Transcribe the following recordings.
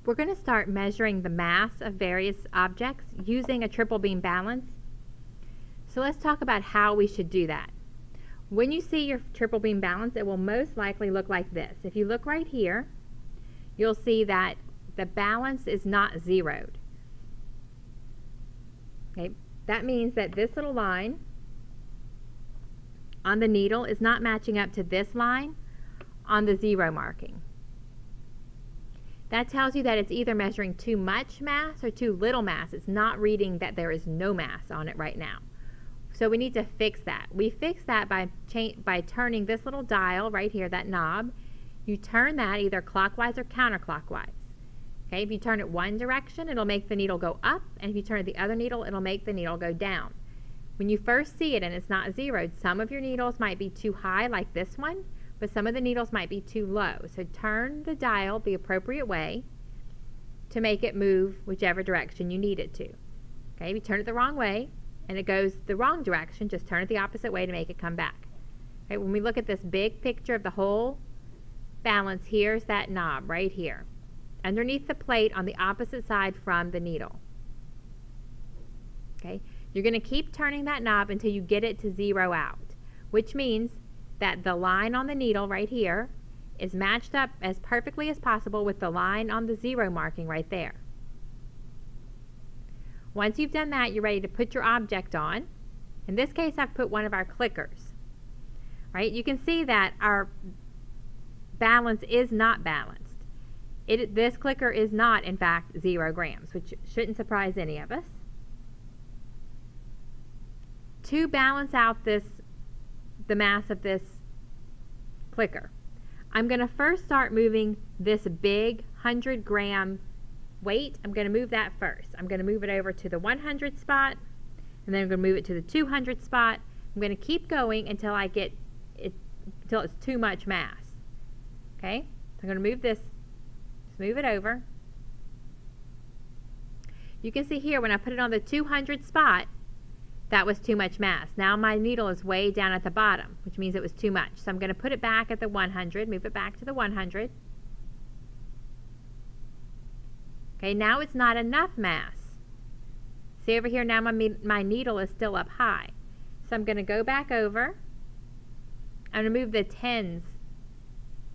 We're going to start measuring the mass of various objects using a triple beam balance. So let's talk about how we should do that. When you see your triple beam balance, it will most likely look like this. If you look right here, you'll see that the balance is not zeroed. Okay, that means that this little line on the needle is not matching up to this line on the zero marking. That tells you that it's either measuring too much mass or too little mass. It's not reading that there is no mass on it right now. So we need to fix that. We fix that by turning this little dial right here, that knob. You turn that either clockwise or counterclockwise. Okay, if you turn it one direction, it'll make the needle go up, and if you turn it the other needle, it'll make the needle go down. When you first see it and it's not zeroed, some of your needles might be too high like this one, but some of the needles might be too low. So turn the dial the appropriate way to make it move whichever direction you need it to. Okay, if you turn it the wrong way and it goes the wrong direction, just turn it the opposite way to make it come back. Okay, when we look at this big picture of the whole balance, here's that knob right here, underneath the plate on the opposite side from the needle. Okay, you're going to keep turning that knob until you get it to zero out, which means that the line on the needle right here is matched up as perfectly as possible with the line on the zero marking right there. Once you've done that, you're ready to put your object on. In this case, I've put one of our clickers. Right? You can see that our balance is not balanced. This clicker is not, in fact, 0 grams, which shouldn't surprise any of us. To balance out the mass of this clicker, I'm going to first start moving this big 100-gram weight. I'm going to move that first. I'm going to move it over to the 100 spot, and then I'm going to move it to the 200 spot. I'm going to keep going until I get it, until it's too much mass. Okay? So I'm going to move this, just move it over. You can see here when I put it on the 200 spot, that was too much mass. Now my needle is way down at the bottom, which means it was too much. So I'm going to put it back at the 100, move it back to the 100. Okay, now it's not enough mass. See over here, now my needle is still up high. So I'm going to go back over. I'm going to move the tens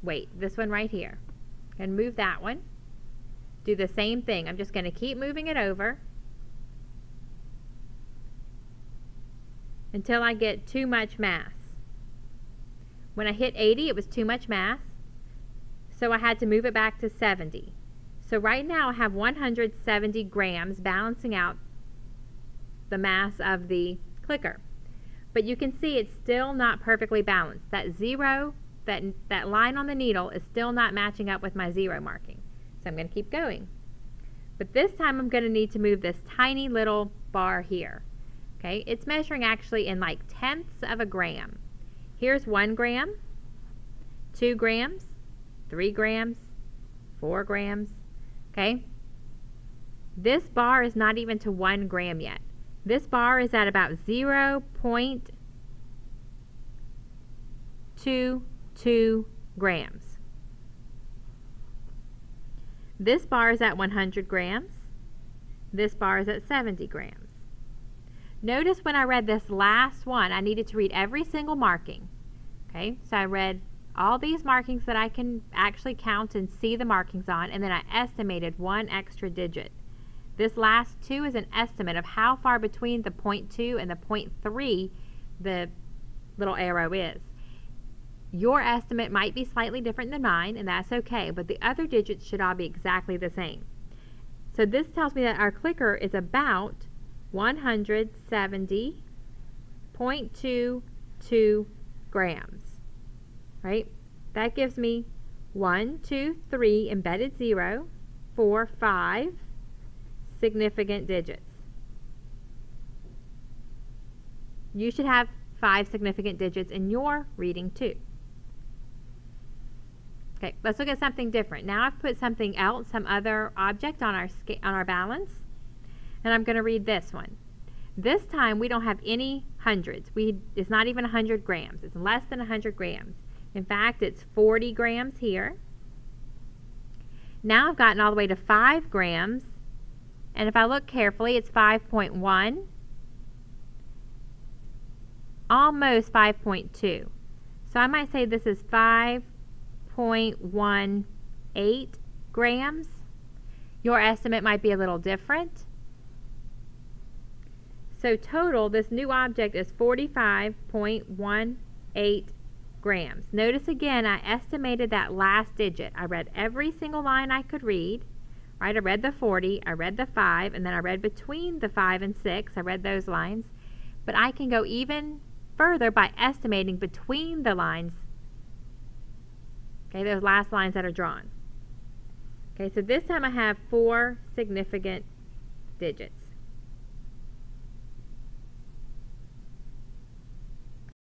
weight, this one right here. And move that one. Do the same thing. I'm just going to keep moving it over until I get too much mass. When I hit 80, it was too much mass, so I had to move it back to 70. So right now I have 170 grams balancing out the mass of the clicker. But you can see it's still not perfectly balanced. That zero, that line on the needle is still not matching up with my zero marking. So I'm going to keep going. But this time I'm going to need to move this tiny little bar here. Okay, it's measuring actually in like tenths of a gram. Here's 1 gram, 2 grams, 3 grams, 4 grams. Okay, this bar is not even to 1 gram yet. This bar is at about 0.22 grams. This bar is at 100 grams. This bar is at 70 grams. Notice when I read this last one, I needed to read every single marking. Okay, so I read all these markings that I can actually count and see the markings on, and then I estimated 1 extra digit. This last 2 is an estimate of how far between the 0.2 and the 0.3 the little arrow is. Your estimate might be slightly different than mine, and that's okay, but the other digits should all be exactly the same. So this tells me that our clicker is about 170.22 grams, right? That gives me 1, 2, 3 embedded 0, 4, 5 significant digits. You should have 5 significant digits in your reading too. Okay, let's look at something different. Now I've put something else, some other object on our balance. And I'm going to read this one. This time we don't have any hundreds. It's not even 100 grams. It's less than 100 grams. In fact, it's 40 grams here. Now I've gotten all the way to 5 grams, and if I look carefully, it's 5.1, almost 5.2. So I might say this is 5.18 grams. Your estimate might be a little different. So total, this new object is 45.18 grams. Notice again, I estimated that last digit. I read every single line I could read. Right? I read the 40, I read the 5, and then I read between the 5 and 6. I read those lines. But I can go even further by estimating between the lines. Okay, those last lines that are drawn. Okay, so this time I have 4 significant digits.